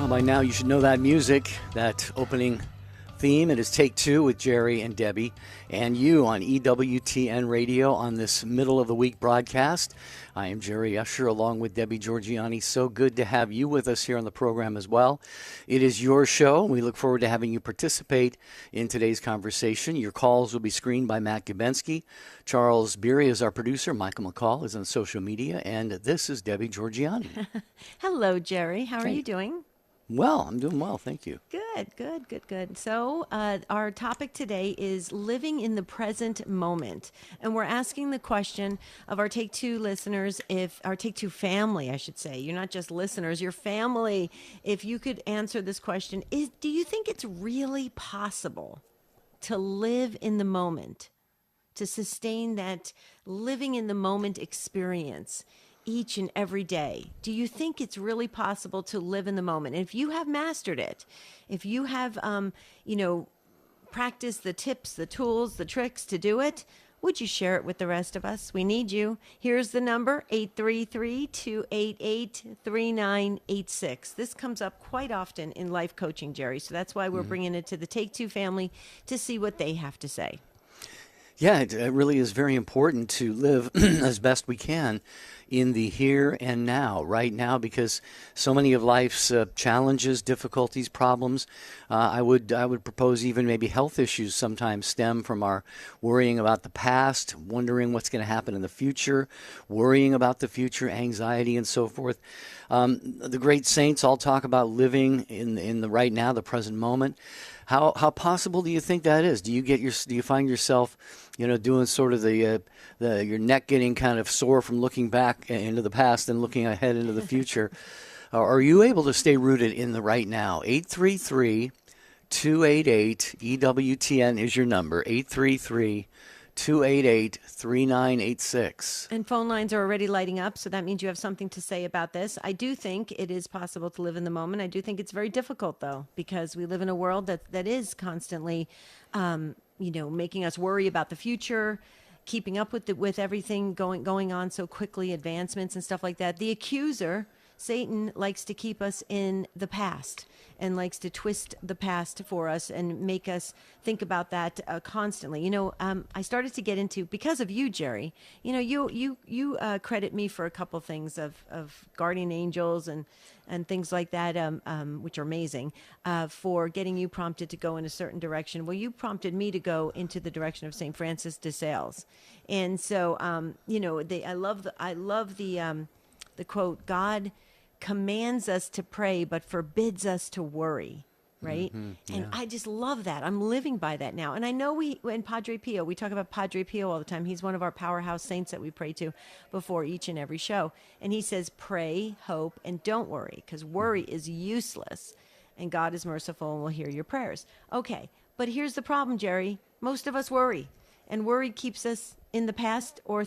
Well, by now you should know that music, that opening theme. It is Take Two with Jerry and Debbie and you on EWTN Radio on this middle of the week broadcast. I am Jerry Usher along with Debbie Georgianni. So good to have you with us here on the program as well. It is your show. We look forward to having you participate in today's conversation. Your calls will be screened by Matt Gubensky. Charles Beery is our producer. Michael McCall is on social media. And this is Debbie Georgianni. Hello, Jerry. How are you doing? Well, I'm doing well. Thank you. Good. So our topic today is living in the present moment. And we're asking the question of our Take Two listeners, if our Take Two family, I should say, you're not just listeners, your family, if you could answer this question, do you think it's really possible to live in the moment, to sustain that living in the moment experience each and every day? Do you think it's really possible to live in the moment? And if you have mastered it, if you have, practiced the tips, the tools, the tricks to do it, would you share it with the rest of us? We need you. Here's the number, 833-288-3986. This comes up quite often in life coaching, Jerry. So that's why we're bringing it to the Take Two family to see what they have to say. Yeah, it really is very important to live as best we can in the here and now, right now, because so many of life's challenges, difficulties, problems, I would propose even maybe health issues sometimes stem from our worrying about the past, wondering what's going to happen in the future, worrying about the future, anxiety, and so forth. The great saints all talk about living in the right now, the present moment. How possible do you think that is? Do you find yourself, doing sort of your neck getting kind of sore from looking back into the past and looking ahead into the future? Are you able to stay rooted in the right now? 833-288-EWTN is your number. 833-288-3986. And phone lines are already lighting up, so that means you have something to say about this. I do think it is possible to live in the moment. I do think it's very difficult, though, because we live in a world that is constantly, making us worry about the future, keeping up with everything going on so quickly, advancements and stuff like that. The accuser, Satan, likes to keep us in the past and likes to twist the past for us and make us think about that constantly. I started to get into, because of you, Jerry, you credit me for a couple things of guardian angels and things like that, which are amazing, for getting you prompted to go in a certain direction. Well, you prompted me to go into the direction of St. Francis de Sales. And so, I love the quote, God commands us to pray, but forbids us to worry, right? Mm-hmm, yeah. And I just love that. I'm living by that now. And I know in Padre Pio, we talk about Padre Pio all the time. He's one of our powerhouse saints that we pray to before each and every show. And he says, pray, hope, and don't worry, because worry is useless. And God is merciful and will hear your prayers. Okay, but here's the problem, Jerry. Most of us worry. And worry keeps us in the past or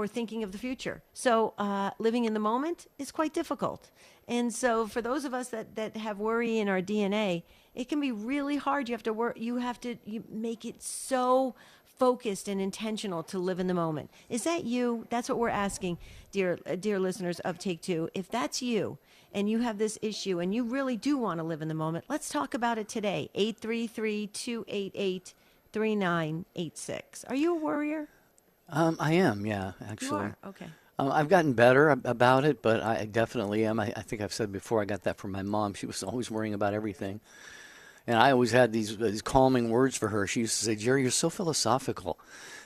thinking of the future. So living in the moment is quite difficult. And so for those of us that have worry in our DNA, it can be really hard. You have to you make it so focused and intentional to live in the moment. Is that you? That's what we're asking, dear listeners of Take Two. If that's you and you have this issue and you really do want to live in the moment, let's talk about it today. 833-288-3986. Are you a worrier? I am, yeah, actually. You are? Okay. I've gotten better about it, but I definitely am. I think I've said before, I got that from my mom. She was always worrying about everything. And I always had these calming words for her. She used to say, Jerry, you're so philosophical.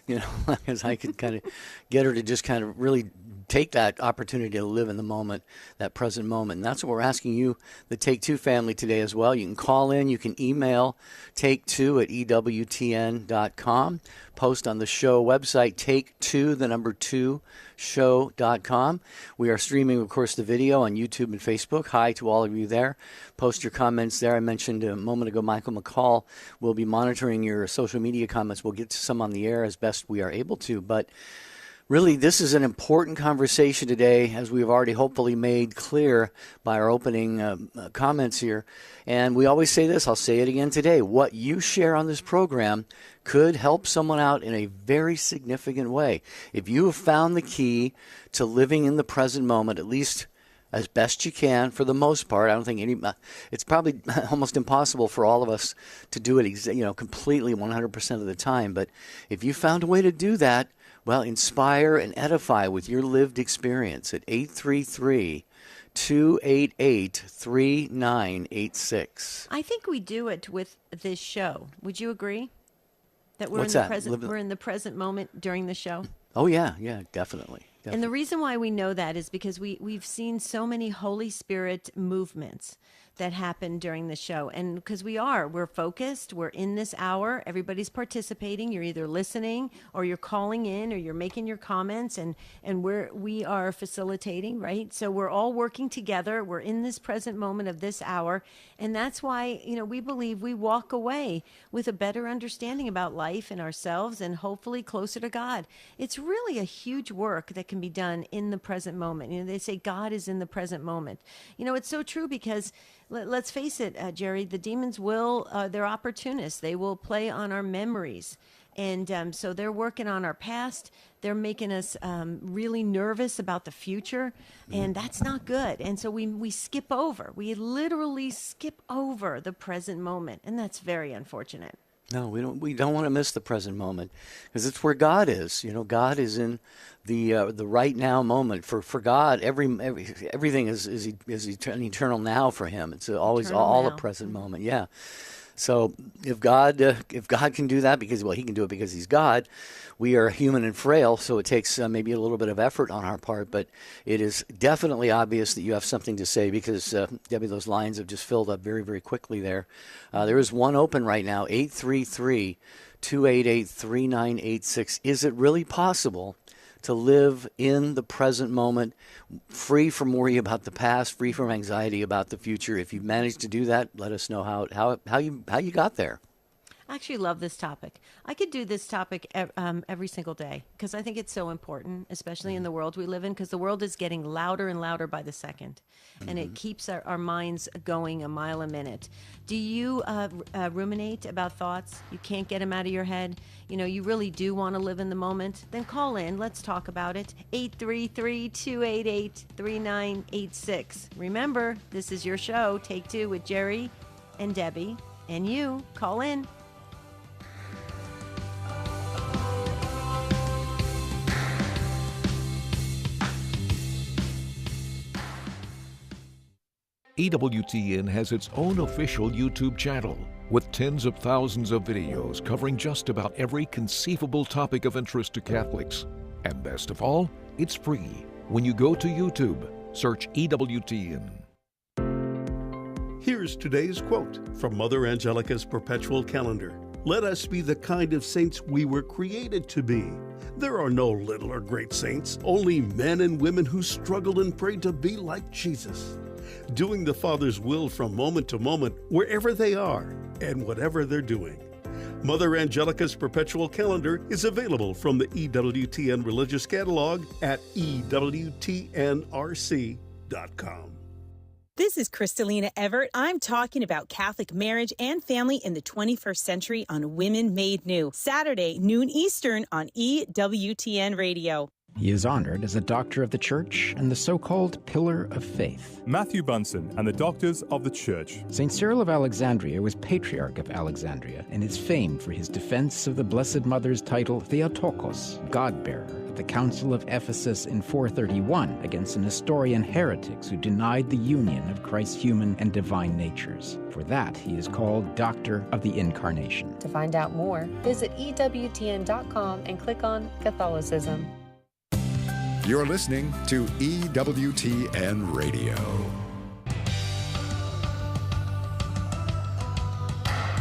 Because I could kind of get her to just kind of really take that opportunity to live in the moment, that present moment. And that's what we're asking you, the Take Two family, today as well. You can call in, you can email take2@ewtn.com, post on the show website, take2show.com. We are streaming, of course, the video on YouTube and Facebook. Hi to all of you there. Post your comments there. I mentioned a moment ago, Michael McCall will be monitoring your social media comments. We'll get to some on the air as best we are able to, but really, this is an important conversation today, as we have already hopefully made clear by our opening comments here. And we always say this, I'll say it again today, what you share on this program could help someone out in a very significant way. If you have found the key to living in the present moment, at least as best you can for the most part. I don't think it's probably almost impossible for all of us to do it, completely 100% of the time. But if you found a way to do that, well, inspire and edify with your lived experience at 833-288-3986. I think we do it with this show. Would you agree? That we're What's in the that? present we're in the present moment during the show? Oh, yeah, definitely. And the reason why we know that is because we've seen so many Holy Spirit movements that happen during the show. And because we're focused, we're in this hour, everybody's participating, you're either listening or you're calling in or you're making your comments, and we are facilitating, right? So we're all working together. We're in this present moment of this hour. And that's why, we believe we walk away with a better understanding about life and ourselves and hopefully closer to God. It's really a huge work that can be done in the present moment. They say God is in the present moment. It's so true because let's face it, Jerry, the demons they're opportunists. They will play on our memories. And so they're working on our past. They're making us really nervous about the future. And that's not good. And so we literally skip over the present moment. And that's very unfortunate. No, we don't want to miss the present moment because it's where God is. God is in the right now moment. For God, everything is an eternal now for Him. It's always all a present moment. Yeah. So if God can do that because He can do it because He's God. We are human and frail, so it takes maybe a little bit of effort on our part, but it is definitely obvious that you have something to say because, Debbie, those lines have just filled up very, very quickly there. There is one open right now, 833-288-3986. Is it really possible to live in the present moment, free from worry about the past, free from anxiety about the future? If you've managed to do that, let us know how you got there. I actually love this topic. I could do this topic every single day because I think it's so important, especially in the world we live in, because the world is getting louder and louder by the second, and it keeps our minds going a mile a minute. Do you ruminate about thoughts? You can't get them out of your head? You really do want to live in the moment? Then call in. Let's talk about it. 833-288-3986. Remember, this is your show, Take Two with Jerry and Debbie, and you. Call in. EWTN has its own official YouTube channel with tens of thousands of videos covering just about every conceivable topic of interest to Catholics. And best of all, it's free. When you go to YouTube, search EWTN. Here's today's quote from Mother Angelica's perpetual calendar. Let us be the kind of saints we were created to be. There are no little or great saints, only men and women who struggle and pray to be like Jesus, doing the Father's will from moment to moment, wherever they are and whatever they're doing. Mother Angelica's perpetual calendar is available from the EWTN Religious Catalog at EWTNRC.com. This is Kristalina Everett. I'm talking about Catholic marriage and family in the 21st century on Women Made New. Saturday, noon Eastern on EWTN Radio. He is honored as a doctor of the Church and the so-called Pillar of Faith. Matthew Bunson and the Doctors of the Church. St. Cyril of Alexandria was Patriarch of Alexandria and is famed for his defense of the Blessed Mother's title Theotokos, God-bearer, at the Council of Ephesus in 431 against the Nestorian heretics who denied the union of Christ's human and divine natures. For that, he is called Doctor of the Incarnation. To find out more, visit EWTN.com and click on Catholicism. You're listening to EWTN Radio.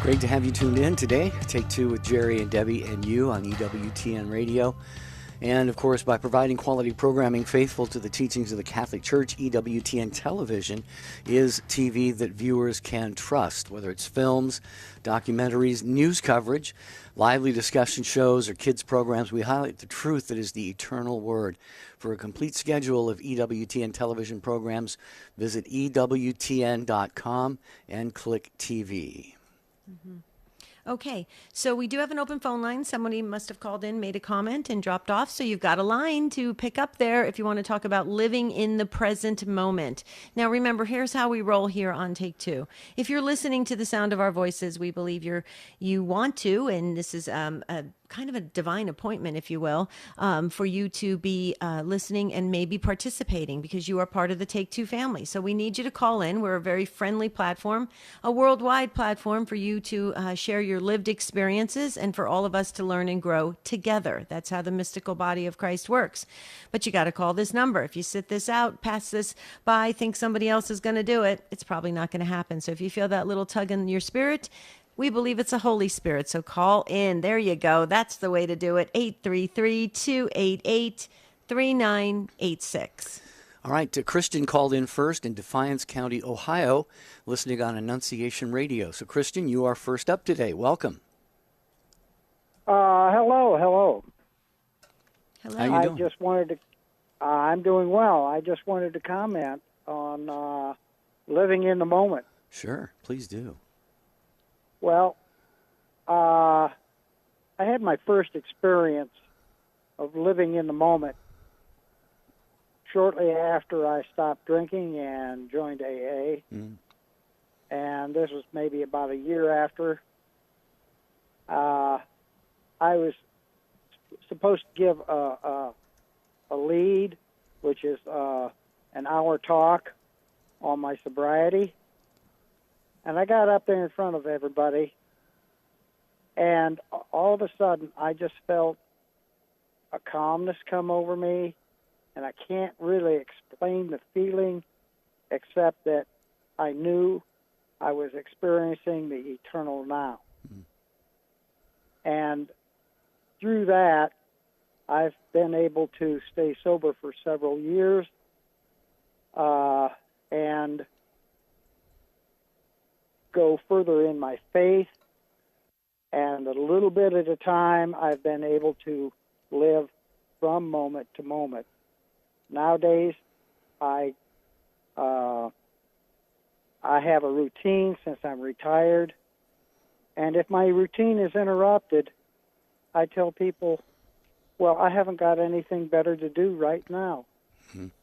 Great to have you tuned in today. Take Two with Jerry and Debbie and you on EWTN Radio. And, of course, by providing quality programming faithful to the teachings of the Catholic Church, EWTN Television is TV that viewers can trust, whether it's films, documentaries, news coverage, lively discussion shows, or kids programs. We highlight the truth that is the eternal word. For a complete schedule of EWTN television programs, visit EWTN.com and click TV. Mm-hmm. Okay, so we do have an open phone line. Somebody must have called in, made a comment, and dropped off. So you've got a line to pick up there if you want to talk about living in the present moment. Now, remember, here's how we roll here on Take Two. If you're listening to the sound of our voices, we believe you want to, and this is a kind of a divine appointment, if you will, for you to be listening and maybe participating because you are part of the Take Two family. So we need you to call in. We're a very friendly platform, a worldwide platform for you to share your lived experiences and for all of us to learn and grow together. That's how the mystical body of Christ works. But you got to call this number. If you sit this out, pass this by, think somebody else is going to do it, it's probably not going to happen. So if you feel that little tug in your spirit, we believe it's a Holy Spirit, so call in. There you go. That's the way to do it. 833-288-3986. All right, Christian called in first in Defiance County, Ohio, listening on Annunciation Radio. So, Christian, you are first up today. Welcome. Hello. Hello. How you doing? I just wanted to. I'm doing well. I just wanted to comment on living in the moment. Sure, please do. Well, I had my first experience of living in the moment shortly after I stopped drinking and joined AA. And this was maybe about a year after. I was supposed to give a lead, which is an hour talk on my sobriety. And I got up there in front of everybody, and all of a sudden I just felt a calmness come over me, and I can't really explain the feeling except that I knew I was experiencing the eternal now. And through that, I've been able to stay sober for several years, and go further in my faith. And a little bit at a time, I've been able to live from moment to moment. Nowadays, I have a routine since I'm retired. And if my routine is interrupted, I tell people, well, I haven't got anything better to do right now.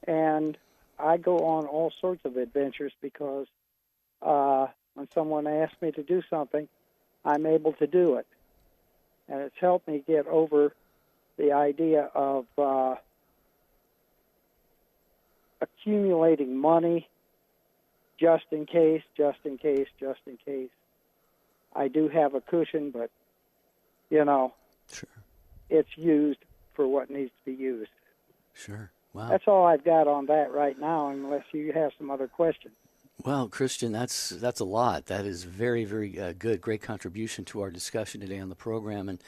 And I go on all sorts of adventures because when someone asks me to do something, I'm able to do it. And it's helped me get over the idea of accumulating money just in case. I do have a cushion, but, Sure. it's used for what needs to be used. Sure. Wow. That's all I've got on that right now, unless you have some other questions. Well, Christian, that's a lot. That is very, very good. Great contribution to our discussion today on the program. And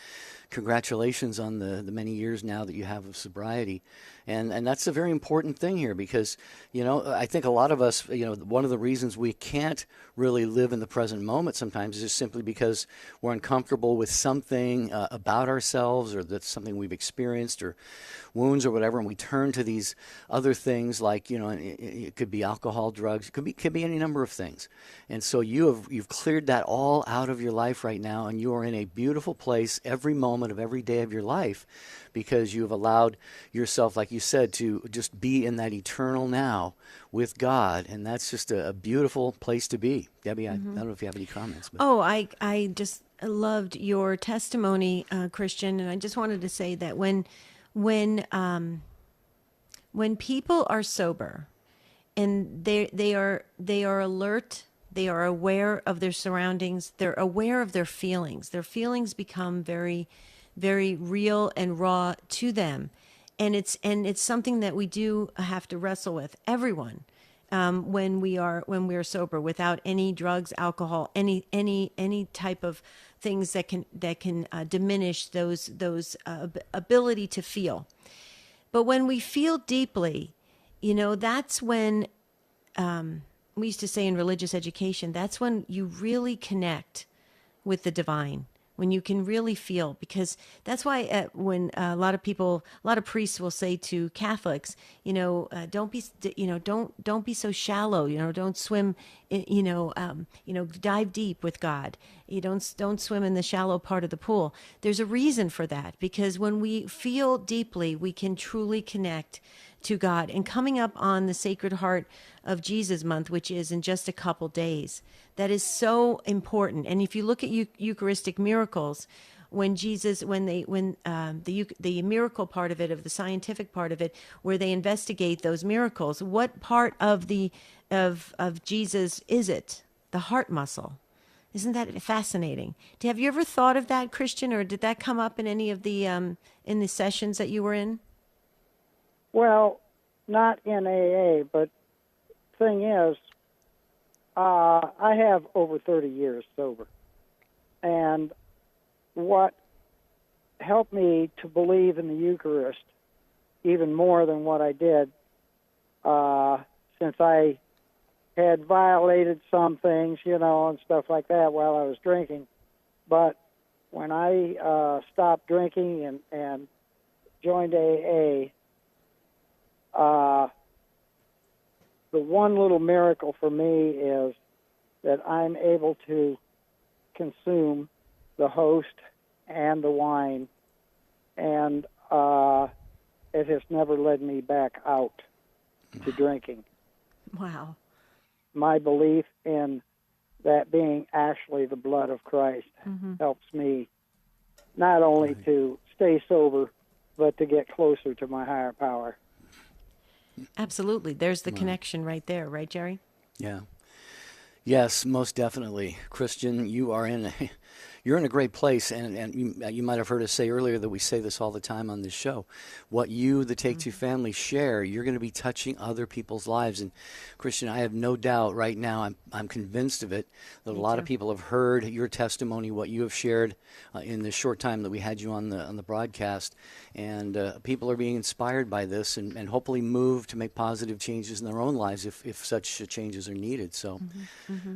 congratulations on the many years now that you have of sobriety. And that's a very important thing here because, I think a lot of us, one of the reasons we can't really live in the present moment sometimes is just simply because we're uncomfortable with something about ourselves or that's something we've experienced or wounds or whatever. And we turn to these other things like, it could be alcohol, drugs, it could be any number of things. And so you've cleared that all out of your life right now, and you are in a beautiful place every moment of every day of your life because you've allowed yourself, like you said, to just be in that eternal now with God, and that's just a beautiful place to be. Debbie, I don't know if you have any comments. But. Oh, I just loved your testimony, Christian, and I just wanted to say that when people are sober and they are alert, they are aware of their surroundings, they're aware of their feelings. Their feelings become very, very real and raw to them, and it's something that we do have to wrestle with. Everyone, when we are sober, without any drugs, alcohol, any type of things that can diminish those ability to feel. But when we feel deeply, that's when, we used to say in religious education, that's when you really connect with the divine, when you can really feel, because that's why when a lot of priests will say to Catholics, don't be, don't be so shallow, don't swim, dive deep with God. You don't swim in the shallow part of the pool. There's a reason for that, because when we feel deeply, we can truly connect to God. And coming up on the Sacred Heart of Jesus month, which is in just a couple days, that is so important. And if you look at Eucharistic miracles, when the miracle part of it, of the scientific part of it, where they investigate those miracles, what part of of Jesus is it? The heart muscle. Isn't that fascinating? Have you ever thought of that, Christian, or did that come up in any of the in the sessions that you were in? Well, not in AA, but thing is, I have over 30 years sober. And what helped me to believe in the Eucharist even more than what I did, since I had violated some things, and stuff like that while I was drinking. But when I stopped drinking and joined AA, the one little miracle for me is that I'm able to consume the host and the wine, and it has never led me back out to drinking. Wow. My belief in that being actually the blood of Christ helps me not only to stay sober, but to get closer to my higher power. Absolutely. There's the connection right there, right, Jerry? Yeah. Yes, most definitely. Christian, you're in a great place, and you might have heard us say earlier that we say this all the time on this show. What you, the Take Two family, share, you're going to be touching other people's lives. And Christian, I have no doubt right now, I'm convinced of it, that a lot of people have heard your testimony, what you have shared in the short time that we had you on the broadcast, and people are being inspired by this and hopefully moved to make positive changes in their own lives if such changes are needed. So,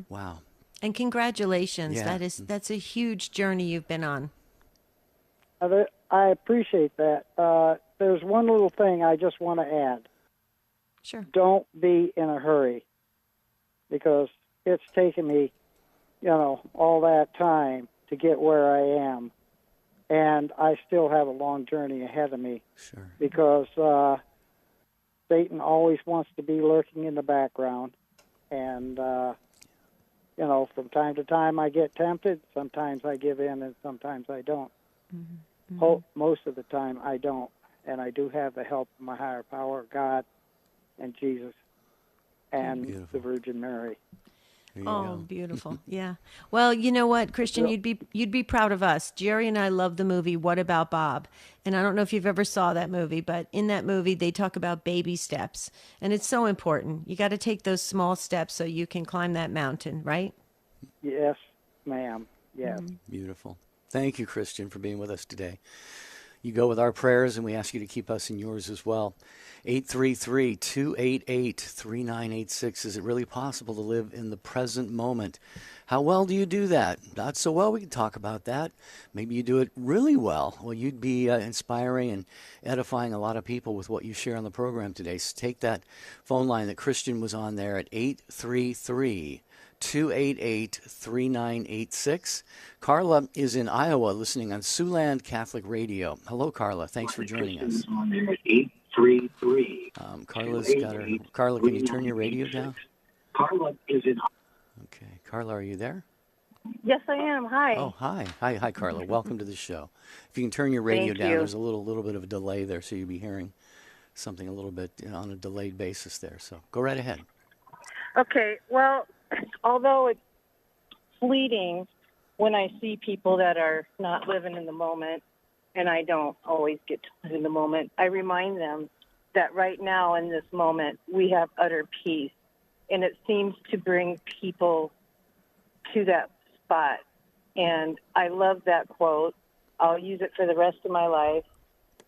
wow. And congratulations. Yeah. That's a huge journey you've been on. I appreciate that. There's one little thing I just want to add. Sure. Don't be in a hurry, because it's taken me, all that time to get where I am, and I still have a long journey ahead of me. Sure. Because Satan always wants to be lurking in the background, and from time to time I get tempted. Sometimes I give in, and sometimes I don't. Most of the time I don't, and I do have the help of my higher power, God and Jesus and the Virgin Mary. Oh, beautiful. Yeah. Well, you know what, Christian, you'd be proud of us. Jerry and I love the movie What About Bob? And I don't know if you've ever saw that movie, but in that movie they talk about baby steps, and it's so important. You got to take those small steps so you can climb that mountain, right? Yes, ma'am. Yes. Beautiful. Thank you, Christian, for being with us today. You go with our prayers, and we ask you to keep us in yours as well. 833-288-3986. Is it really possible to live in the present moment? How well do you do that? Not so well. We can talk about that. Maybe you do it really well. Well, you'd be inspiring and edifying a lot of people with what you share on the program today. So take that phone line that Christian was on there at 833-288-3986. Carla is in Iowa listening on Siouxland Catholic Radio. Hello, Carla. Thanks for joining us. Carla's got her. Carla, can you turn your radio down? Carla is in. Okay. Carla, are you there? Yes, I am. Hi. Oh, hi. Hi, Carla. Welcome to the show. If you can turn your radio down, there's a little bit of a delay there, so you'll be hearing something a little bit on a delayed basis there. So go right ahead. Okay. Well, although it's fleeting when I see people that are not living in the moment, and I don't always get to live in the moment, I remind them that right now in this moment we have utter peace, and it seems to bring people to that spot. And I love that quote. I'll use it for the rest of my life.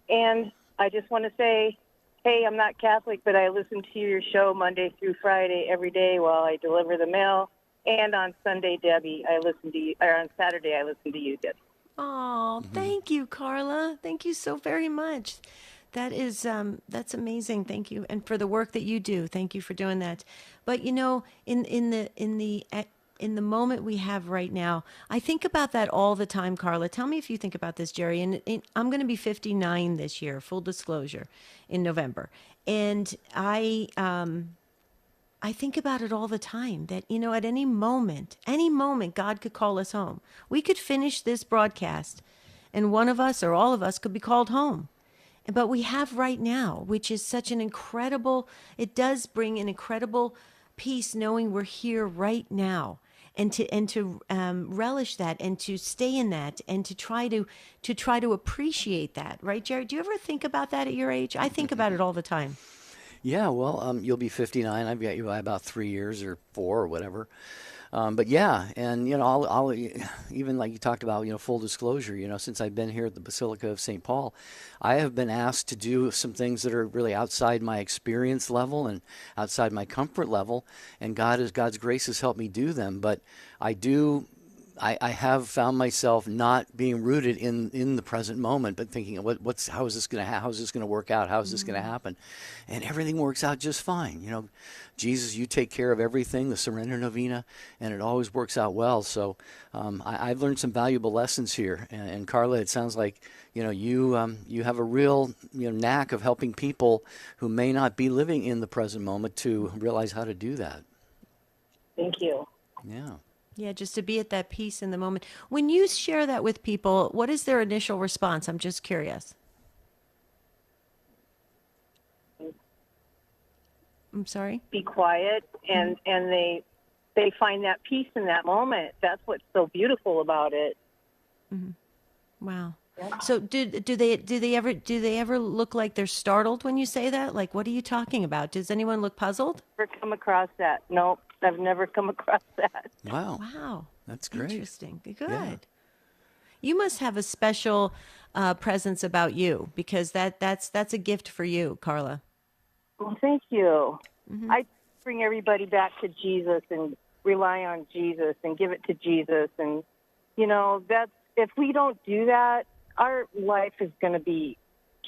And I just want to say, hey, I'm not Catholic, but I listen to your show Monday through Friday every day while I deliver the mail. And on Sunday, Debbie, I listen to you. Or on Saturday, I listen to you, Debbie. Oh, thank you, Carla. Thank you so very much. That is that's amazing. Thank you, and for the work that you do. Thank you for doing that. But you know, in the moment we have right now, I think about that all the time, Carla. Tell me if you think about this, Jerry. And I'm going to be 59 this year, full disclosure, in November, and I think about it all the time that, you know, at any moment, God could call us home. We could finish this broadcast and one of us or all of us could be called home. But we have right now, which is such an incredible, it does bring an incredible peace knowing we're here right now. And to relish that and to stay in that and to try to appreciate that, right, Jerry? Do you ever think about that at your age? I think about it all the time. Yeah, well, you'll be 59. I've got you by about 3 years or 4 or whatever. But yeah, and you know, I'll even like you talked about, you know, full disclosure. You know, since I've been here at the Basilica of St. Paul, I have been asked to do some things that are really outside my experience level and outside my comfort level, and God's grace has helped me do them. But I have found myself not being rooted in the present moment, but thinking, how is this going to work out? How is this going to happen? And everything works out just fine. You know, Jesus, you take care of everything, the Surrender Novena, and it always works out well. So I've learned some valuable lessons here. And Carla, it sounds like, you know, you have a real, you know, knack of helping people who may not be living in the present moment to realize how to do that. Thank you. Yeah. Yeah, just to be at that peace in the moment. When you share that with people, what is their initial response? I'm just curious. I'm sorry? Be quiet, and they find that peace in that moment. That's what's so beautiful about it. Mm-hmm. Wow. Yeah. So do they ever look like they're startled when you say that? Like, what are you talking about? Does anyone look puzzled? Never come across that. Nope, I've never come across that. Wow. That's great. Interesting. Good. Yeah. You must have a special presence about you, because that's a gift for you, Carla. Well, thank you. Mm-hmm. I bring everybody back to Jesus and rely on Jesus and give it to Jesus. And, you know, that's, if we don't do that, our life is going to be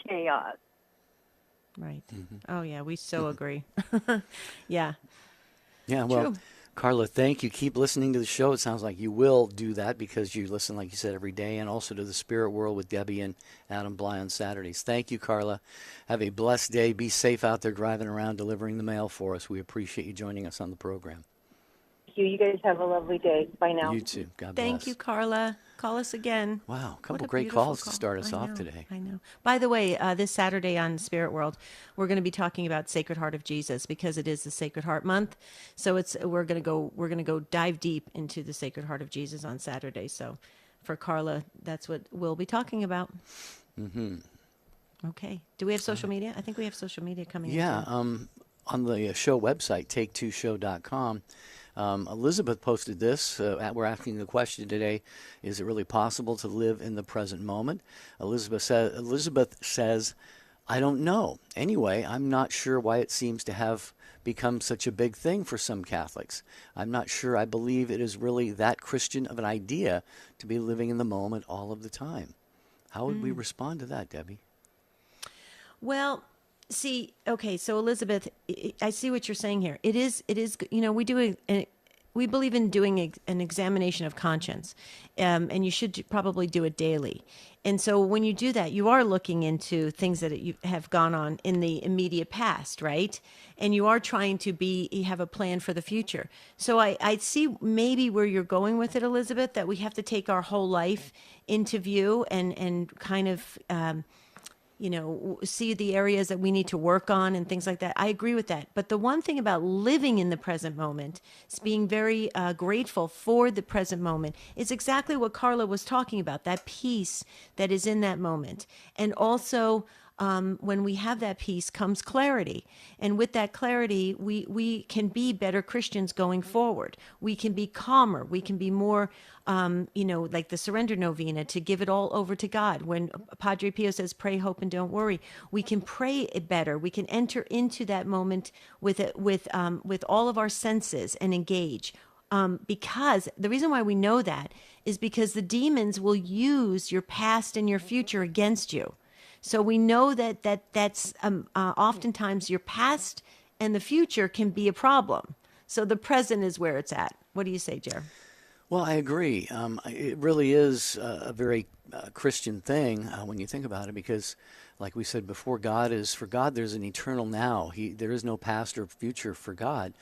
chaos. Right. Mm-hmm. Oh, yeah, we so agree. Yeah. Yeah, well, True. Carla, thank you. Keep listening to the show. It sounds like you will do that because you listen, like you said, every day, and also to the Spirit World with Debbie and Adam Bly on Saturdays. Thank you, Carla. Have a blessed day. Be safe out there driving around delivering the mail for us. We appreciate you joining us on the program. Thank you. You guys have a lovely day. Bye now. You too. God bless. Thank you, Carla. Call us again. Wow, a couple What great beautiful calls call. to start us I off know, today. I know. By the way, this Saturday on Spirit World, we're going to be talking about Sacred Heart of Jesus because it is the Sacred Heart Month. So we're going to go dive deep into the Sacred Heart of Jesus on Saturday. So for Carla, that's what we'll be talking about. Mm-hmm. Okay. Do we have social media? I think we have social media coming. Yeah. in. On the show website, take2show.com. Elizabeth posted this. We're asking the question today, is it really possible to live in the present moment? Elizabeth says, I don't know. Anyway, I'm not sure why it seems to have become such a big thing for some Catholics. I'm not sure I believe it is really that Christian of an idea to be living in the moment all of the time. How would we respond to that, Debbie? Well, see, okay, so Elizabeth, I see what you're saying here. It is, you know, we believe in doing an examination of conscience, and you should probably do it daily. And so when you do that, you are looking into things that you have gone on in the immediate past, right? And you are trying to have a plan for the future. So I see maybe where you're going with it, Elizabeth, that we have to take our whole life into view and kind of, you know, see the areas that we need to work on and things like that. I agree with that. But the one thing about living in the present moment is being very grateful for the present moment is exactly what Carla was talking about, that peace that is in that moment. And also, when we have that peace comes clarity. And with that clarity, we can be better Christians going forward. We can be calmer. We can be more, you know, like the Surrender Novena, to give it all over to God. When Padre Pio says, pray, hope, and don't worry, we can pray it better. We can enter into that moment with all of our senses and engage. Because the reason why we know that is because the demons will use your past and your future against you. So we know that's oftentimes your past and the future can be a problem. So the present is where it's at. What do you say, Jer? Well, I agree. It really is a very Christian thing when you think about it, because, like we said before, for God, there's an eternal now. There is no past or future for God.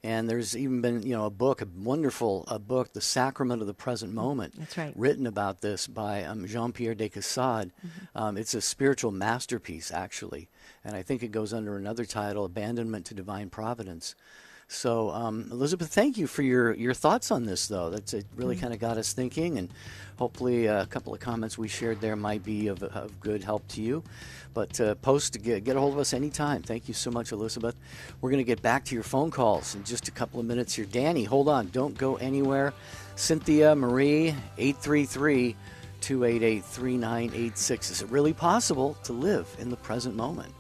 And there's even been, a wonderful book, The Sacrament of the Present Moment. That's right. Written about this by Jean-Pierre de Caussade. Mm-hmm. It's a spiritual masterpiece, actually. And I think it goes under another title, Abandonment to Divine Providence. So, Elizabeth, thank you for your thoughts on this, though. It really kind of got us thinking, and hopefully a couple of comments we shared there might be of good help to you. But get a hold of us anytime. Thank you so much, Elizabeth. We're going to get back to your phone calls in just a couple of minutes here. Danny, hold on. Don't go anywhere. Cynthia, Marie, 833-288-3986. Is it really possible to live in the present moment?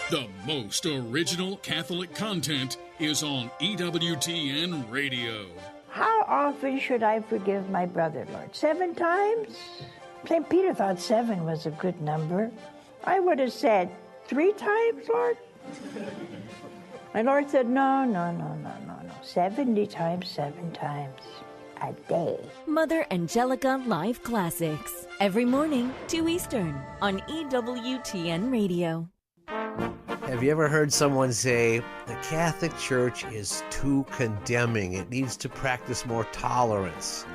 The most original Catholic content is on EWTN Radio. How often should I forgive my brother, Lord? 7 times? St. Peter thought 7 was a good number. I would have said 3 times, Lord. My Lord said, no. 70 times, 7 times a day. Mother Angelica Live Classics. Every morning, 2 Eastern, on EWTN Radio. Have you ever heard someone say, the Catholic Church is too condemning, it needs to practice more tolerance?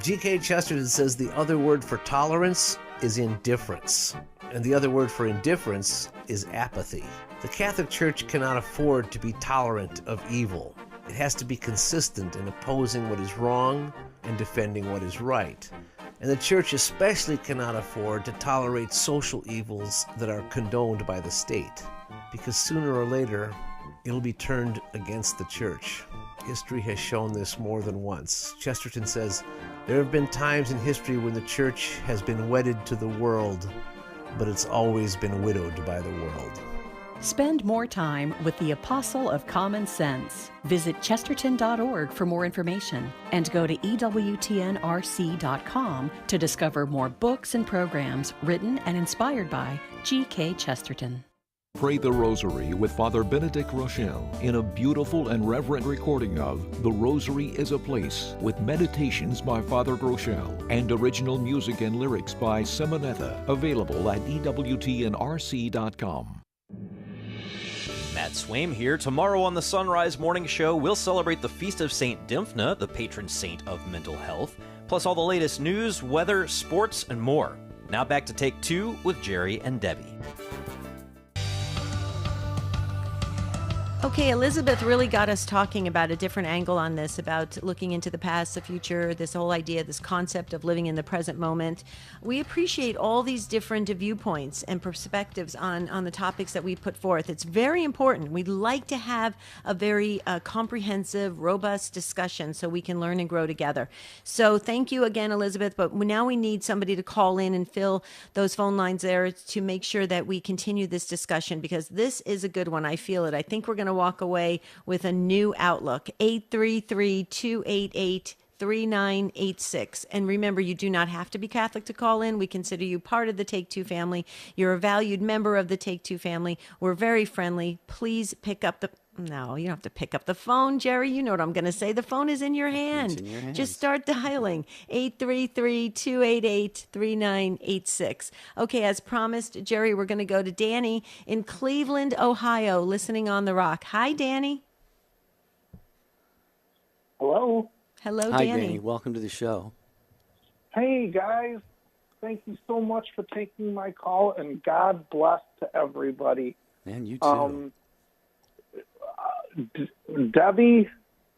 G.K. Chesterton says the other word for tolerance is indifference, and the other word for indifference is apathy. The Catholic Church cannot afford to be tolerant of evil. It has to be consistent in opposing what is wrong and defending what is right. And the Church especially cannot afford to tolerate social evils that are condoned by the state, because sooner or later, it'll be turned against the Church. History has shown this more than once. Chesterton says, there have been times in history when the Church has been wedded to the world, but it's always been widowed by the world. Spend more time with the Apostle of Common Sense. Visit chesterton.org for more information and go to EWTNRC.com to discover more books and programs written and inspired by G.K. Chesterton. Pray the Rosary with Father Benedict Rochelle in a beautiful and reverent recording of The Rosary is a Place with meditations by Father Rochelle and original music and lyrics by Simonetta, available at EWTNRC.com. Matt Swaim here. Tomorrow on the Sunrise Morning Show, we'll celebrate the feast of St. Dymphna, the patron saint of mental health, plus all the latest news, weather, sports, and more. Now back to Take 2 with Jerry and Debbie. Okay, Elizabeth really got us talking about a different angle on this, about looking into the past, the future, this whole idea, this concept of living in the present moment. We appreciate all these different viewpoints and perspectives on the topics that we put forth. It's very important. We'd like to have a very comprehensive, robust discussion so we can learn and grow together. So thank you again, Elizabeth, but now we need somebody to call in and fill those phone lines there to make sure that we continue this discussion, because this is a good one. I feel it. I think we're going to walk away with a new outlook. 833-288-3986. And remember, you do not have to be Catholic to call in. We consider you part of the Take Two family. You're a valued member of the Take Two family. We're very friendly. Please pick up the... No, you don't have to pick up the phone, Jerry. You know what I'm going to say. The phone is in your hand. It's in your hands. Just start dialing 833-288-3986. Okay, as promised, Jerry, we're going to go to Danny in Cleveland, Ohio, listening on the Rock. Hi, Danny. Hello. Hello, Hi, Danny. Danny. Welcome to the show. Hey, guys. Thank you so much for taking my call, and God bless to everybody. And you too. Debbie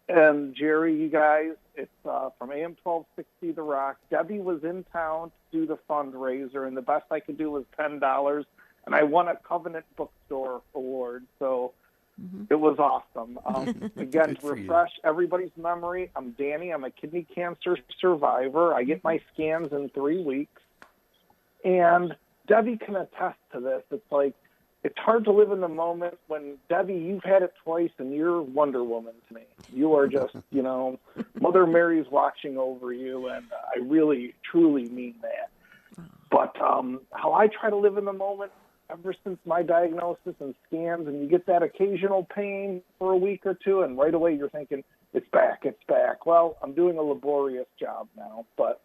and Jerry, you guys, it's from AM 1260 The Rock. Debbie was in town to do the fundraiser, and the best I could do was $10, and I won a Covenant Bookstore Award, so it was awesome. Again, to refresh everybody's memory, I'm Danny. I'm a kidney cancer survivor. I get my scans in 3 weeks, and Debbie can attest to this. It's like, it's hard to live in the moment when, Debbie, you've had it twice and you're Wonder Woman to me. You are just, Mother Mary's watching over you, and I really, truly mean that. But how I try to live in the moment, ever since my diagnosis and scans, and you get that occasional pain for a week or two, and right away you're thinking, it's back. Well, I'm doing a laborious job now, but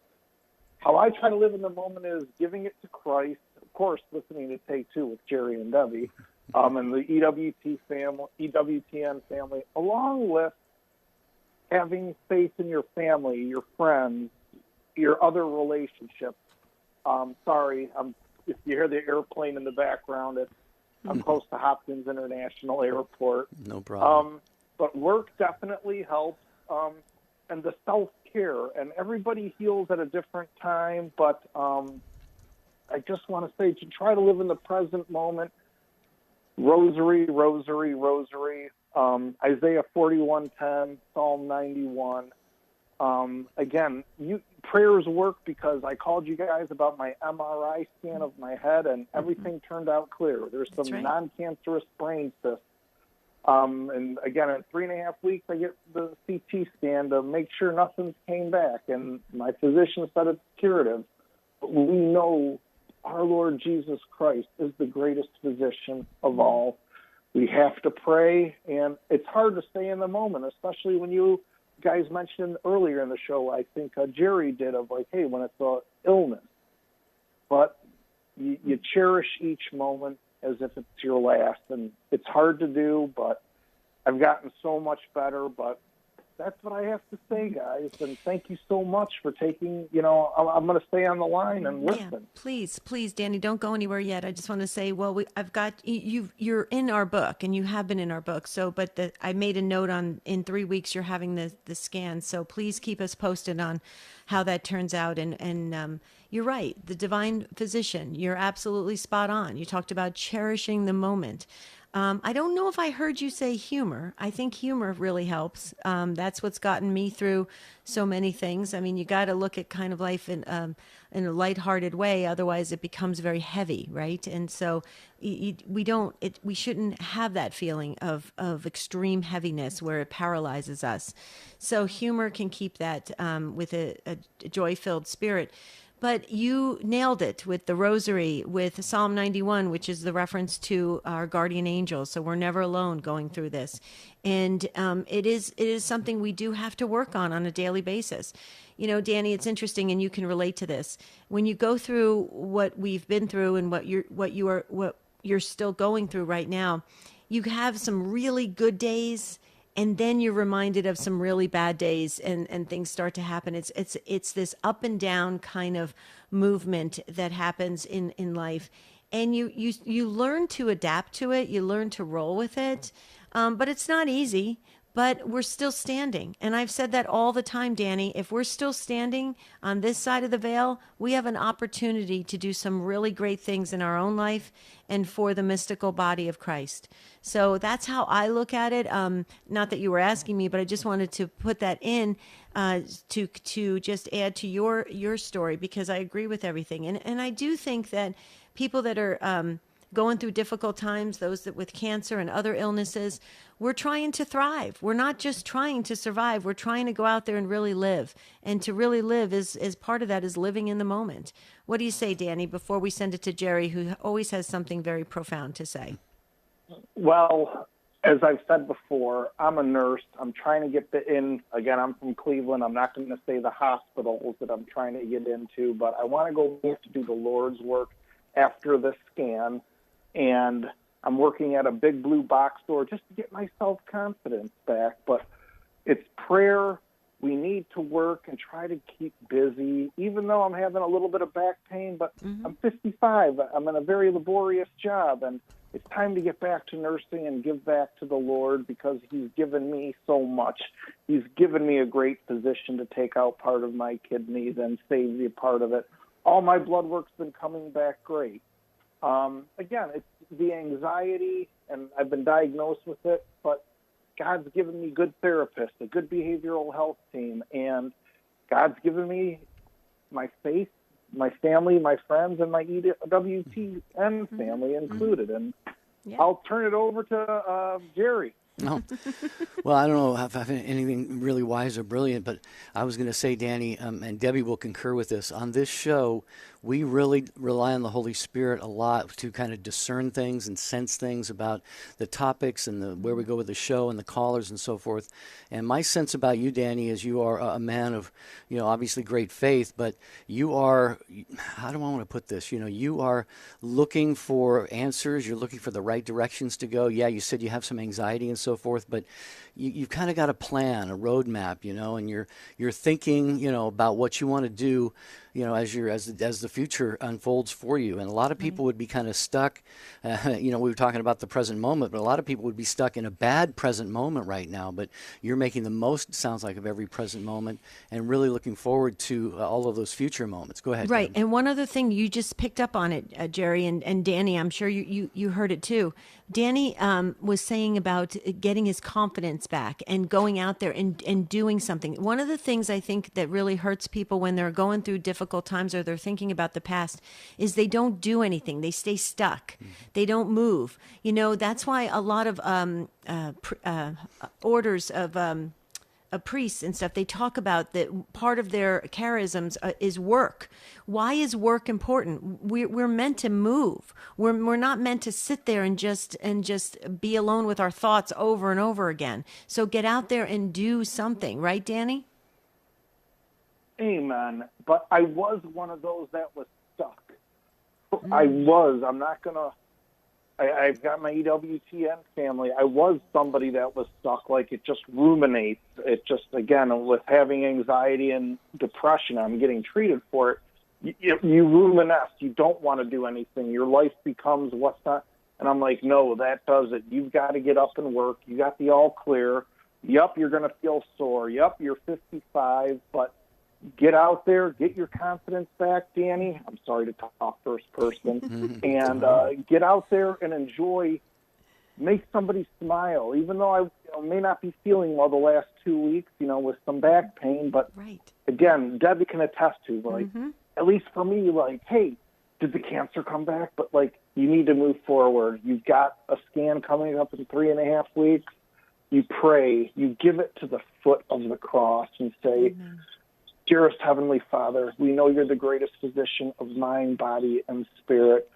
how I try to live in the moment is giving it to Christ, of course, listening to Take Two with Jerry and Debbie, and the EWTN family, along with having faith in your family, your friends, your other relationships. Sorry, if you hear the airplane in the background, I'm close to Hopkins International Airport. No problem. But work definitely helps, and the self-care. And everybody heals at a different time, but I just want to say to try to live in the present moment. Rosary, rosary, rosary. Isaiah 41:10, Psalm 91. Again, prayers work because I called you guys about my MRI scan of my head, and everything turned out clear. There's some non-cancerous brain cysts. And again, in 3.5 weeks, I get the CT scan to make sure nothing's came back. And my physician said it's curative. But we know our Lord Jesus Christ is the greatest physician of all. We have to pray, and it's hard to stay in the moment, especially when you guys mentioned earlier in the show, I think Jerry did, of like, hey, when it's an illness. But you cherish each moment as if it's your last, and it's hard to do, but I've gotten so much better. But that's what I have to say, guys, and thank you so much for taking, I'm going to stay on the line and listen. Yeah, please, Danny, don't go anywhere yet. I just want to say, well, I've got you're in our book, and you have been in our book. So, but I made a note in 3 weeks you're having the scan. So please keep us posted on how that turns out. And you're right, the divine physician. You're absolutely spot on. You talked about cherishing the moment. I don't know if I heard you say humor. I think humor really helps. That's what's gotten me through so many things. I mean, you got to look at kind of life in a lighthearted way. Otherwise, it becomes very heavy, right? And so we shouldn't have that feeling of extreme heaviness where it paralyzes us. So humor can keep that with a joy-filled spirit. But you nailed it with the rosary, with Psalm 91, which is the reference to our guardian angels. So we're never alone going through this. And it is something we do have to work on a daily basis. Danny, it's interesting, and you can relate to this. When you go through what we've been through and what you're still going through right now, you have some really good days, and then you're reminded of some really bad days, and things start to happen. It's this up and down kind of movement that happens in life, and you learn to adapt to it. You learn to roll with it, but it's not easy. But we're still standing, and I've said that all the time, Danny. If we're still standing on this side of the veil, we have an opportunity to do some really great things in our own life and for the mystical body of Christ. So that's how I look at it. Not that you were asking me, but I just wanted to put that in to just add to your story, because I agree with everything. And I do think that people that are going through difficult times, those that with cancer and other illnesses, we're trying to thrive. We're not just trying to survive. We're trying to go out there and really live. And to really live is part of that is living in the moment. What do you say, Danny, before we send it to Jerry, who always has something very profound to say? Well, as I've said before, I'm a nurse. I'm trying to get again, I'm from Cleveland. I'm not going to say the hospitals that I'm trying to get into, but I want to go back to do the Lord's work after the scan. And I'm working at a big blue box store just to get my self-confidence back. But it's prayer. We need to work and try to keep busy, even though I'm having a little bit of back pain. But I'm 55. I'm in a very laborious job, and it's time to get back to nursing and give back to the Lord, because he's given me so much. He's given me a great physician to take out part of my kidneys and save me part of it. All my blood work's been coming back great. Again, it's the anxiety, and I've been diagnosed with it, but God's given me good therapists, a good behavioral health team, and God's given me my faith, my family, my friends, and my EWTN family included. And I'll turn it over to Jerry. No. Well, I don't know if I have anything really wise or brilliant, but I was going to say, Danny, and Debbie will concur with this. On this show, we really rely on the Holy Spirit a lot to kind of discern things and sense things about the topics and where we go with the show and the callers and so forth. And my sense about you, Danny, is you are a man of, obviously great faith, but you are, how do I want to put this? You are looking for answers. You're looking for the right directions to go. Yeah, you said you have some anxiety and so forth, but you've kind of got a plan, a roadmap, and you're thinking, about what you want to do, as the future unfolds for you. And a lot of people would be kind of stuck. We were talking about the present moment, but a lot of people would be stuck in a bad present moment right now. But you're making the most, it sounds like, of every present moment, and really looking forward to all of those future moments. Go ahead. Right. Deb. And one other thing, you just picked up on it, Jerry and Danny. I'm sure you heard it too. Danny was saying about getting his confidence back and going out there and doing something. One of the things I think that really hurts people when they're going through difficult times or they're thinking about the past is they don't do anything. They stay stuck. Mm-hmm. They don't move. That's why a lot of orders of priests and stuff, they talk about that part of their charisms is work. Why is work important? We're meant to move. We're not meant to sit there and just be alone with our thoughts over and over again. So get out there and do something, right, Danny? Amen. But I was one of those that was stuck. I'm not going to. I've got my EWTN family. I was somebody that was stuck, like it just ruminates. It just, again, with having anxiety and depression, I'm getting treated for it. You ruminate. You don't want to do anything. Your life becomes what's not. And I'm like, no, that does it. You've got to get up and work. You got the all clear. Yup, you're going to feel sore. Yup, you're 55, but get out there, get your confidence back, Danny. I'm sorry to talk first person. And get out there and enjoy, make somebody smile, even though I may not be feeling well the last 2 weeks, with some back pain. But again, Debbie can attest to, at least for me, hey, did the cancer come back? But, you need to move forward. You've got a scan coming up in 3.5 weeks. You pray. You give it to the foot of the cross and say, Dearest Heavenly Father, we know you're the greatest physician of mind, body, and spirit.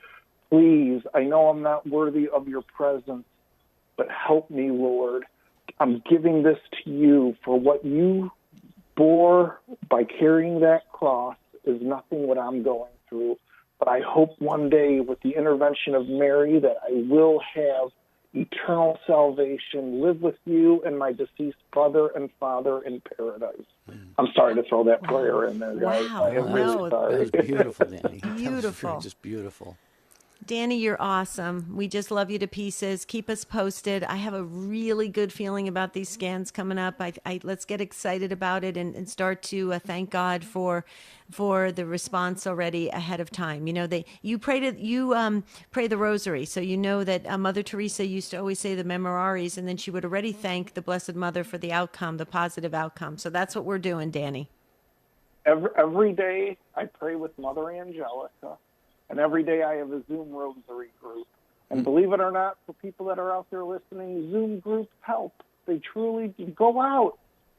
Please, I know I'm not worthy of your presence, but help me, Lord. I'm giving this to you, for what you bore by carrying that cross is nothing what I'm going through. But I hope one day, with the intervention of Mary, that I will have eternal salvation, live with you and my deceased brother and father in paradise. I'm sorry to throw that prayer in there, guys. Wow. I am really sorry. That was beautiful, Danny. Beautiful. That was just beautiful. Danny, you're awesome. We just love you to pieces. Keep us posted. I have a really good feeling about these scans coming up. Let's get excited about it and start to thank God for the response already ahead of time. You pray the rosary, so you know that Mother Teresa used to always say the Memoraries, and then she would already thank the Blessed Mother for the outcome, the positive outcome. So that's what we're doing, Danny. Every day I pray with Mother Angelica. And every day I have a Zoom rosary group. And believe it or not, for people that are out there listening, Zoom groups help. They truly do. Go out.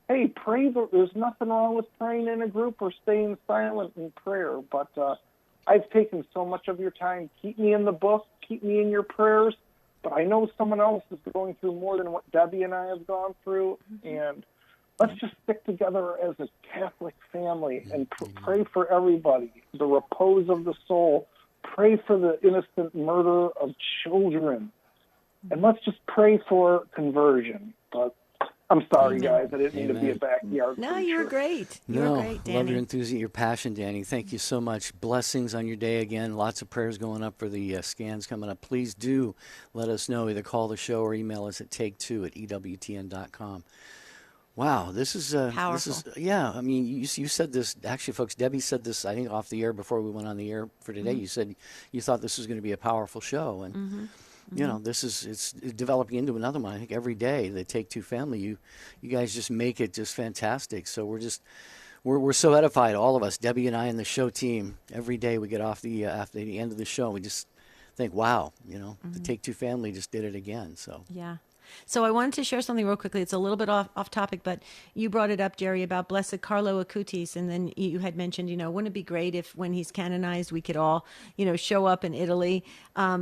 Hey, pray. There's nothing wrong with praying in a group or staying silent in prayer. But I've taken so much of your time. Keep me in the book. Keep me in your prayers. But I know someone else is going through more than what Debbie and I have gone through. And let's just stick together as a Catholic family and pray for everybody. The repose of the soul. Pray for the innocent murder of children. And let's just pray for conversion. But I'm sorry, guys. I didn't mean to be a backyard No, preacher. you were great. You were great, Danny. Love your enthusiasm, your passion, Danny. Thank you so much. Blessings on your day again. Lots of prayers going up for the scans coming up. Please do let us know. Either call the show or email us at take2@ewtn.com. Wow, this is powerful. I mean, you said this, actually, folks. Debbie said this, I think, off the air before we went on the air for today. You said you thought this was going to be a powerful show, and it's developing into another one. I think every day the Take Two family, you guys just make it just fantastic. So we're so edified, all of us, Debbie and I and the show team. Every day we get off after the end of the show, we just think, wow, the Take Two family just did it again. So yeah. So I wanted to share something real quickly. It's a little bit off topic, but you brought it up, Jerry, about Blessed Carlo Acutis, and then you had mentioned, wouldn't it be great if when he's canonized, we could all, show up in Italy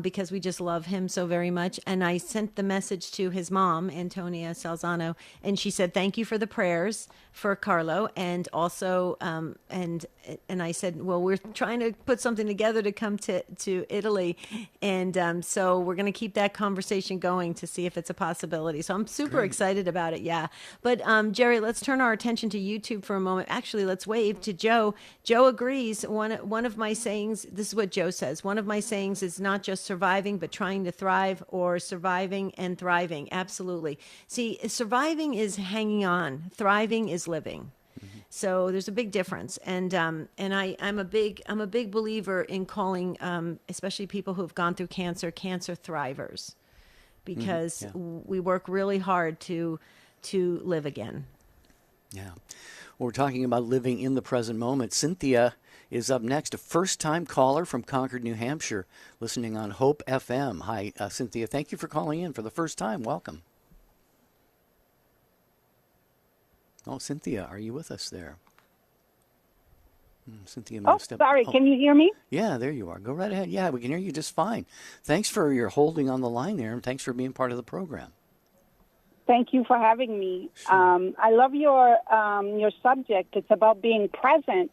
because we just love him so very much. And I sent the message to his mom, Antonia Salzano, and she said, thank you for the prayers for Carlo, and also, and I said, well, we're trying to put something together to come to Italy, and so we're going to keep that conversation going to see if it's a possibility. So I'm super excited about it. Yeah. But Jerry, let's turn our attention to YouTube for a moment. Actually, let's wave to Joe. Joe agrees. One of my sayings, this is what Joe says. One of my sayings is not just surviving, but trying to thrive, or surviving and thriving. Absolutely. See, surviving is hanging on. Thriving is living. So there's a big difference, and I'm a big believer in calling, especially people who have gone through cancer thrivers, because we work really hard to live again. Yeah, well, we're talking about living in the present moment. Cynthia is up next, a first-time caller from Concord, New Hampshire, listening on Hope FM. Hi, Cynthia. Thank you for calling in for the first time. Welcome. Oh, Cynthia, are you with us there? Cynthia may have stepped. Sorry. Can you hear me? Yeah, there you are. Go right ahead. Yeah, we can hear you just fine. Thanks for your holding on the line there, and thanks for being part of the program. Thank you for having me. Sure. I love your subject. It's about being present,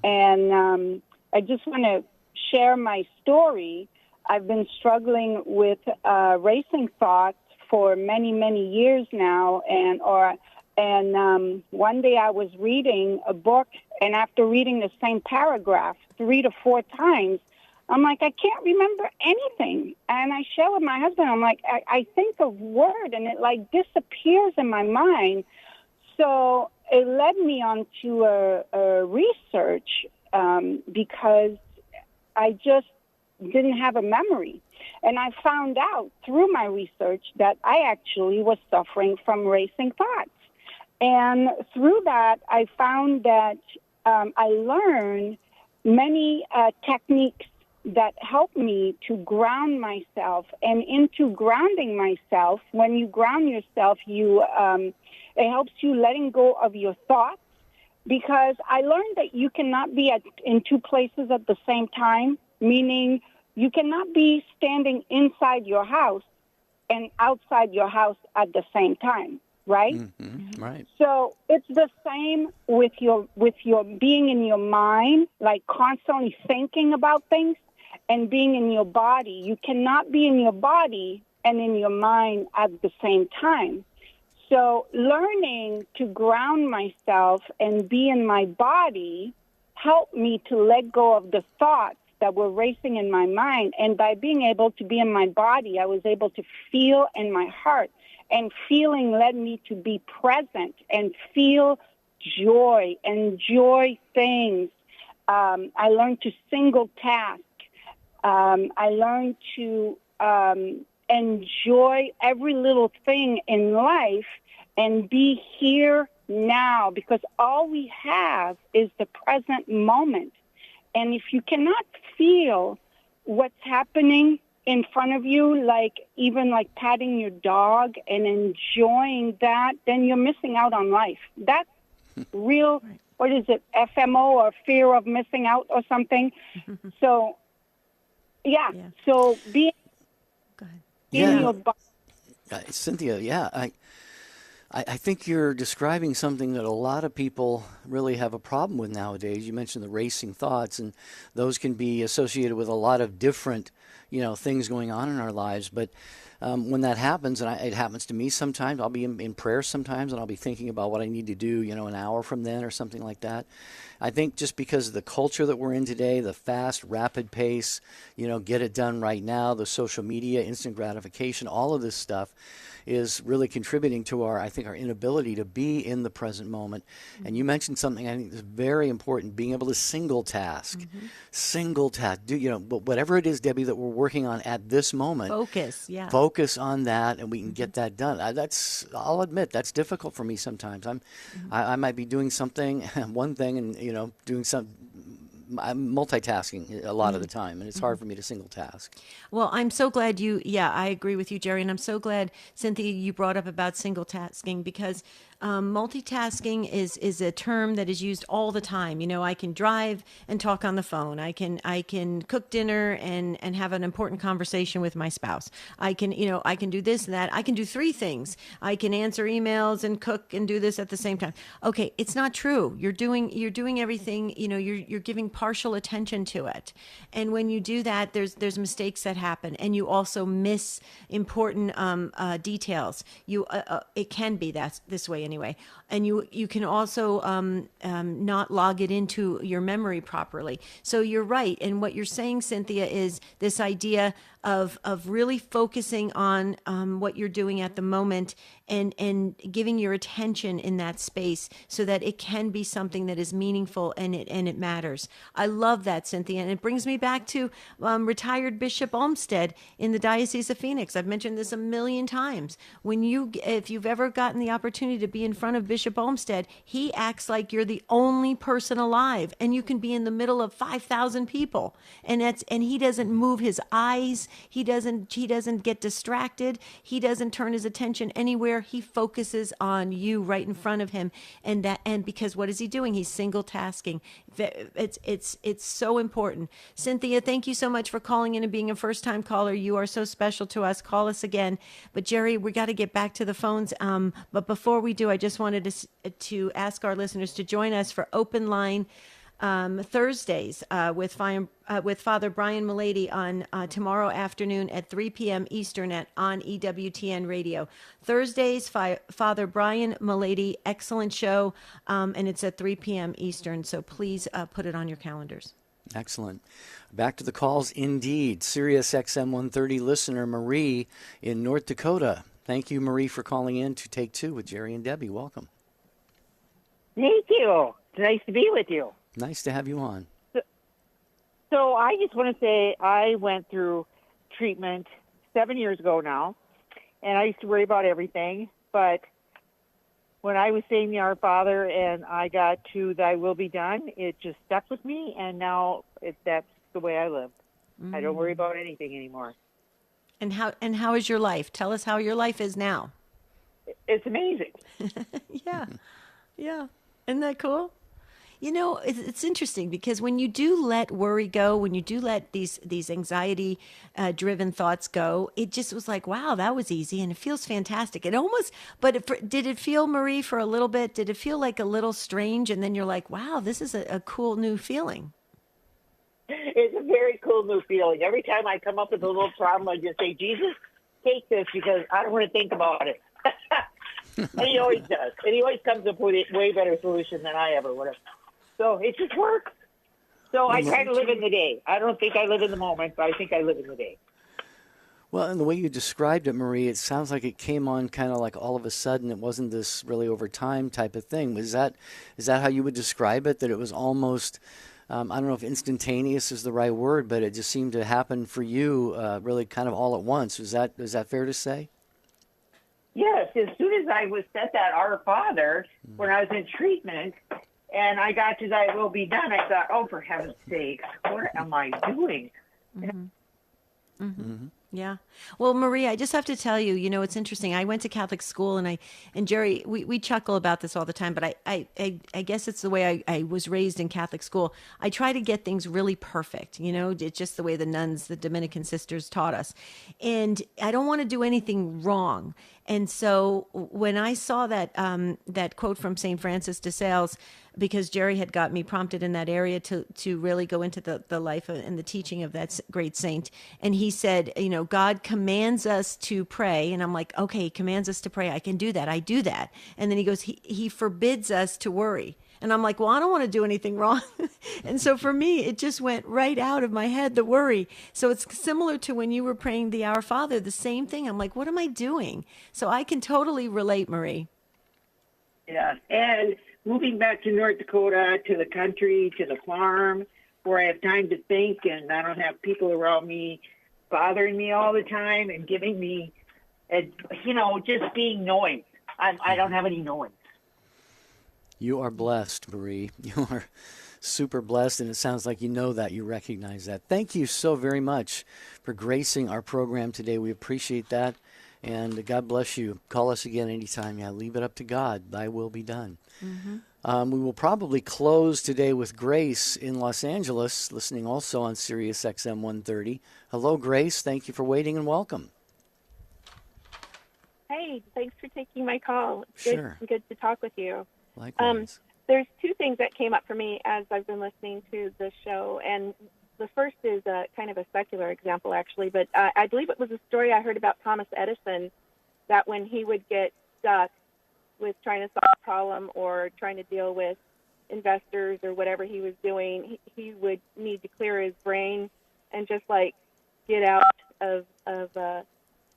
and I just want to share my story. I've been struggling with racing thoughts for many, many years now, and one day I was reading a book, and after reading the same paragraph 3 to 4 times, I'm like, I can't remember anything. And I share with my husband, I'm like, I think of word, and it like disappears in my mind. So it led me on to a research because I just didn't have a memory. And I found out through my research that I actually was suffering from racing thoughts. And through that, I found that I learned many techniques that help me to ground myself. And into grounding myself, when you ground yourself, it helps you letting go of your thoughts, because I learned that you cannot be in 2 places at the same time, meaning you cannot be standing inside your house and outside your house at the same time. Right? Mm-hmm. Right. So it's the same with your being in your mind, like constantly thinking about things, and being in your body. You cannot be in your body and in your mind at the same time. So learning to ground myself and be in my body helped me to let go of the thoughts that were racing in my mind. And by being able to be in my body, I was able to feel in my heart. And feeling led me to be present and feel joy, enjoy things. I learned to single task. I learned to enjoy every little thing in life and be here now, because all we have is the present moment. And if you cannot feel what's happening in front of you, like even like patting your dog and enjoying that, then you're missing out on life. That's real, what is it, FMO, or fear of missing out or something. So, yeah. So being in your body. Cynthia, I think you're describing something that a lot of people really have a problem with nowadays. You mentioned the racing thoughts, and those can be associated with a lot of different things going on in our lives. But when that happens, and it happens to me sometimes, I'll be in prayer sometimes, and I'll be thinking about what I need to do, an hour from then or something like that. I think just because of the culture that we're in today, the fast, rapid pace, get it done right now, the social media, instant gratification, all of this stuff is really contributing to our inability to be in the present moment. Mm-hmm. And you mentioned something I think is very important, being able to single task, whatever it is, Debbie, that we're working on at this moment. Focus on that, and we can get that done. I'll admit, that's difficult for me sometimes. I might be doing something, one thing, and, doing some I'm multitasking a lot of the time, and it's hard for me to single task. Well, I'm so glad I agree with you, Jerry. And I'm so glad, Cynthia, you brought up about single tasking, because multitasking is a term that is used all the time. I can drive and talk on the phone. I can cook dinner and have an important conversation with my spouse. I can do this and that. I can do three things. I can answer emails and cook and do this at the same time. Okay, it's not true. You're doing everything. You're giving partial attention to it, and when you do that, there's mistakes that happen, and you also miss important details. It can be this way anyway, and you can also not log it into your memory properly. So you're right, and what you're saying, Cynthia, is this idea of really focusing on what you're doing at the moment and giving your attention in that space so that it can be something that is meaningful and it matters. I love that, Cynthia, and it brings me back to retired Bishop Olmsted in the Diocese of Phoenix. I've mentioned this a million times. If you've ever gotten the opportunity to be in front of Bishop Olmsted, he acts like you're the only person alive, and you can be in the middle of 5,000 people, and he doesn't move his eyes. He doesn't get distracted. He doesn't turn his attention anywhere. He focuses on you right in front of him, and because what is he doing? He's single tasking. It's so important. Cynthia, thank you so much for calling in and being a first time caller. You are so special to us. Call us again. But Jerry, we got to get back to the phones. But before we do, I just wanted to ask our listeners to join us for Open Line Thursdays with Father Brian Mullady on tomorrow afternoon at 3 p.m. Eastern on EWTN Radio. Thursdays, Father Brian Mullady, excellent show, and it's at 3 p.m. Eastern, so please put it on your calendars. Excellent. Back to the calls indeed. Sirius XM 130 listener Marie in North Dakota. Thank you, Marie, for calling in to Take Two with Jerry and Debbie. Welcome. Thank you. It's nice to be with you. Nice to have you on. So I just want to say I went through treatment 7 years ago now, and I used to worry about everything. But when I was saying the Our Father and I got to Thy Will Be Done, it just stuck with me, and now that's the way I live. I don't worry about anything anymore. And how is your life? Tell us how your life is now. It's amazing. Yeah. Isn't that cool? It's interesting because when you do let worry go, when you do let these anxiety driven thoughts go, it just was like, wow, that was easy, and it feels fantastic. It almost, did it feel, Marie, for a little bit? Did it feel like a little strange, and then you're like, wow, this is a cool new feeling? It's a very cool new feeling. Every time I come up with a little problem, I just say, Jesus, take this because I don't want to think about it. And he always does. And he always comes up with a way better solution than I ever would have. So it just works. So I try to live in the day. I don't think I live in the moment, but I think I live in the day. Well, and the way you described it, Marie, it sounds like it came on kind of like all of a sudden. It wasn't this really over time type of thing. Is that how you would describe it? That it was almost, I don't know if instantaneous is the right word, but it just seemed to happen for you really kind of all at once. Is that fair to say? Yes. As soon as I was said that Our Father, when I was in treatment, and I got to Thy Will Be Done, I thought, oh, for heaven's sake, what am I doing? Yeah. Well, Marie, I just have to tell you, it's interesting. I went to Catholic school, and Jerry, we chuckle about this all the time, but I guess it's the way I was raised in Catholic school. I try to get things really perfect, it's just the way the nuns, the Dominican sisters taught us. And I don't want to do anything wrong. And so when I saw that quote from St. Francis de Sales, because Jerry had got me prompted in that area to really go into the life and the teaching of that great saint. And he said, God commands us to pray. And I'm like, okay, he commands us to pray. I can do that. I do that. And then he goes, he forbids us to worry. And I'm like, well, I don't want to do anything wrong. And so for me, it just went right out of my head, the worry. So it's similar to when you were praying the Our Father, the same thing. I'm like, what am I doing? So I can totally relate, Marie. Yeah. And moving back to North Dakota, to the country, to the farm, where I have time to think and I don't have people around me bothering me all the time and giving me, just being noise. I don't have any noise. You are blessed, Marie. You are super blessed, and it sounds like you know that, you recognize that. Thank you so very much for gracing our program today. We appreciate that, and God bless you. Call us again anytime. Yeah, leave it up to God. Thy will be done. Mm-hmm. We will probably close today with Grace in Los Angeles, listening also on Sirius XM 130. Hello, Grace. Thank you for waiting, and welcome. Hey, thanks for taking my call. It's Sure. good to talk with you. Likewise. There's two things that came up for me as I've been listening to the show, and the first is a kind of a secular example, actually, but I believe it was a story I heard about Thomas Edison, that when he would get stuck with trying to solve a problem or trying to deal with investors or whatever he was doing, he would need to clear his brain and just like get out of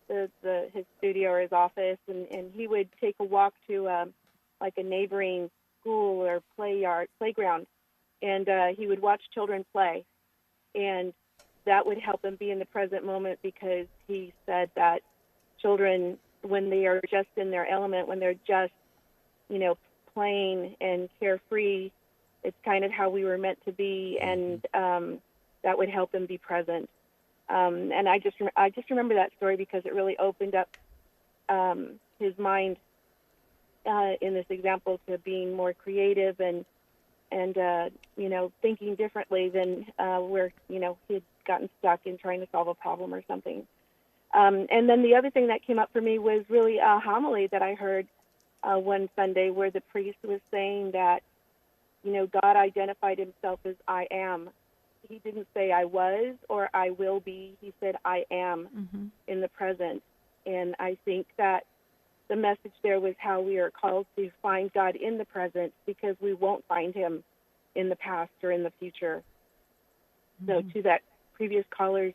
his studio or his office, and he would take a walk to like a neighboring school or playground, and he would watch children play, and that would help him be in the present moment, because he said that children, when they are just in their element, when they're just, playing and carefree, it's kind of how we were meant to be, and that would help him be present. And I just remember that story because it really opened up his mind in this example to being more creative and thinking differently than where he had gotten stuck in trying to solve a problem or something. And then the other thing that came up for me was really a homily that I heard one Sunday, where the priest was saying that God identified himself as I am. He didn't say I was or I will be. He said I am in the present. And I think that the message there was how we are called to find God in the present, because we won't find him in the past or in the future. So to that previous caller's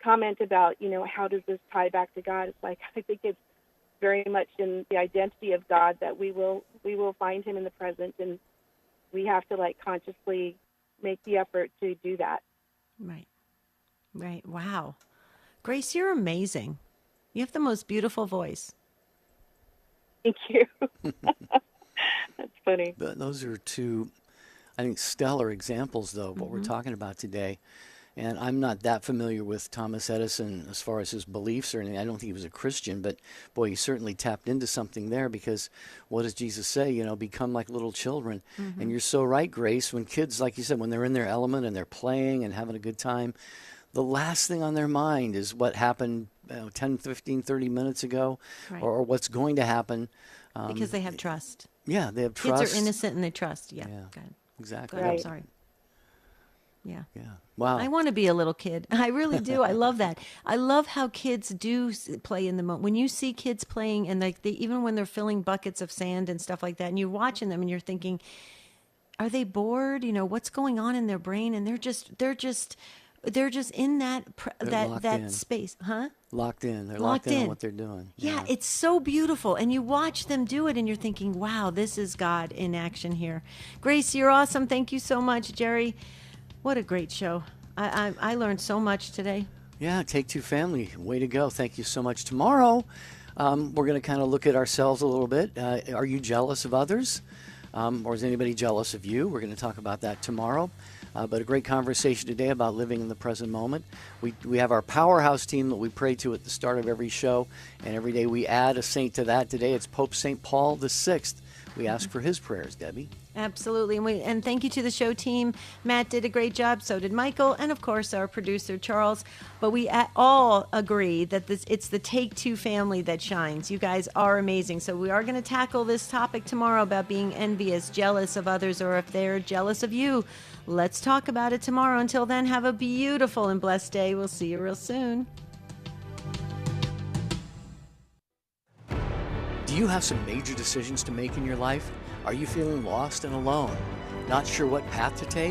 comment about, how does this tie back to God? It's like, I think it's very much in the identity of God that we will find him in the present, and we have to consciously make the effort to do that. Right. Wow. Grace, you're amazing. You have the most beautiful voice. Thank you. That's funny. But those are two, I think, stellar examples, though, of what we're talking about today. And I'm not that familiar with Thomas Edison as far as his beliefs or anything. I don't think he was a Christian, but boy, he certainly tapped into something there, because what does Jesus say? Become like little children. And you're so right, Grace. When kids, like you said, when they're in their element and they're playing and having a good time, the last thing on their mind is what happened 10, 15, 30 minutes ago, or what's going to happen. Because they have trust. Yeah, they have trust. Kids are innocent and they trust. Yeah. Exactly. I'm sorry. Yeah. Wow. I want to be a little kid. I really do. I love that. I love how kids do play in the moment. When you see kids playing, and even when they're filling buckets of sand and stuff like that, and you're watching them and you're thinking, are they bored? What's going on in their brain? And they're just in that space, huh? Locked in. They're locked in on what they're doing. Yeah, it's so beautiful. And you watch them do it and you're thinking, wow, this is God in action here. Grace, you're awesome. Thank you so much. Jerry, what a great show. I learned so much today. Yeah, Take Two Family. Way to go. Thank you so much. Tomorrow, we're going to kind of look at ourselves a little bit. Are you jealous of others? Or is anybody jealous of you? We're going to talk about that tomorrow. But a great conversation today about living in the present moment. We have our powerhouse team that we pray to at the start of every show, and every day we add a saint to that. Today it's Pope St. Paul VI. We ask for his prayers, Debbie. Absolutely. And thank you to the show team. Matt did a great job. So did Michael. And, of course, our producer, Charles. But we all agree that it's the Take Two family that shines. You guys are amazing. So we are going to tackle this topic tomorrow about being envious, jealous of others, or if they're jealous of you. Let's talk about it tomorrow. Until then, have a beautiful and blessed day. We'll see you real soon. Do you have some major decisions to make in your life? Are you feeling lost and alone? Not sure what path to take?